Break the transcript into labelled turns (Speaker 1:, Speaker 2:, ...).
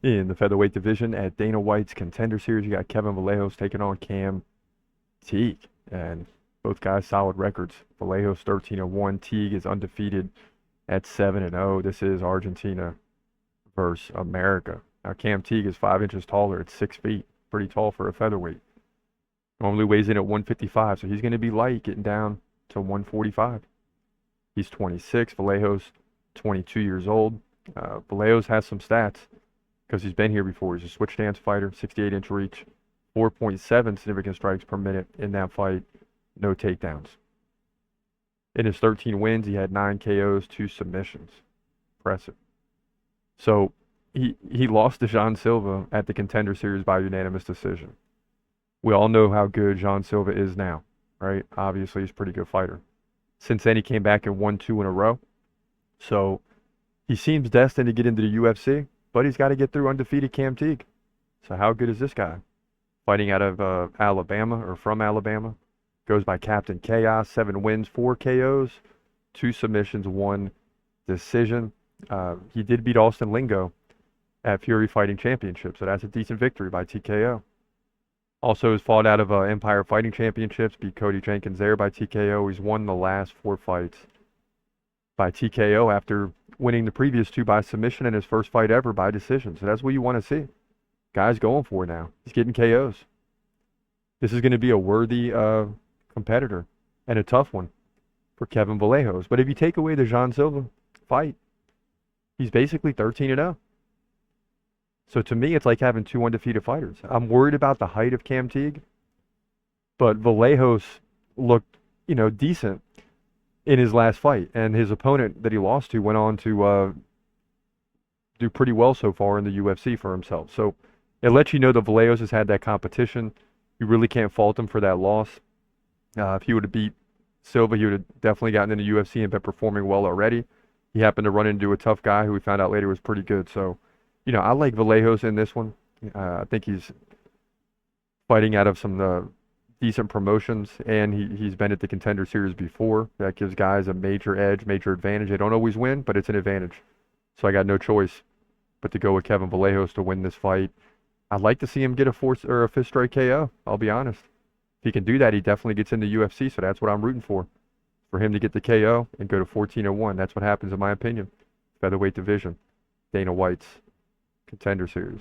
Speaker 1: In the featherweight division at Dana White's Contender Series, you got Kevin Vallejos taking on Cam Teague, and both guys solid records. Vallejos 13-1, Teague is undefeated at 7-0. This is Argentina versus America. Now Cam Teague is 5 inches taller at 6 feet, pretty tall for a featherweight. Normally weighs in at 155, so he's going to be light, getting down to 145. He's 26. Vallejos 22 years old. Vallejos has some stats because he's been here before. He's a switch stance fighter, 68-inch reach, 4.7 significant strikes per minute in that fight, no takedowns. In his 13 wins, he had 9 KOs, 2 submissions. Impressive. So he lost to Jean Silva at the Contender Series by unanimous decision. We all know how good Jean Silva is now, right? Obviously, he's a pretty good fighter. Since then, he came back and won 2 in a row. So he seems destined to get into the UFC, but he's got to get through undefeated Cam Teague. So how good is this guy? Fighting out of Alabama or from Alabama. Goes by Captain Chaos, 7 wins, 4 KOs, 2 submissions, 1 decision. He did beat Austin Lingo at Fury Fighting Championship, so that's a decent victory by TKO. Also has fought out of Empire Fighting Championships, beat Cody Jenkins there by TKO. He's won the last 4 fights by TKO after winning the previous 2 by submission and his first fight ever by decision. So that's what you want to see. Guy's going for it now. He's getting KOs. This is going to be a worthy competitor and a tough one for Kevin Vallejos. But if you take away the Jean Silva fight, he's basically 13-0. So to me, it's like having 2 undefeated fighters. I'm worried about the height of Cam Teague, but Vallejos looked, decent in his last fight, and his opponent that he lost to went on to do pretty well so far in the UFC for himself. So it lets you know that Vallejos has had that competition. You really can't fault him for that loss. If he would have beat Silva, he would have definitely gotten into the UFC and been performing well already. He happened to run into a tough guy who we found out later was pretty good. So, I like Vallejos in this one. I think he's fighting out of some decent promotions, and he's been at the Contender Series before. That gives guys a major edge, major advantage. They don't always win, but it's an advantage. So I got no choice but to go with Kevin Vallejos to win this fight. I'd like to see him get a 5th straight KO. I'll be honest. If he can do that, he definitely gets into UFC. So that's what I'm rooting for him to get the KO and go to 14-1. That's what happens, in my opinion. Featherweight division, Dana White's Contender Series.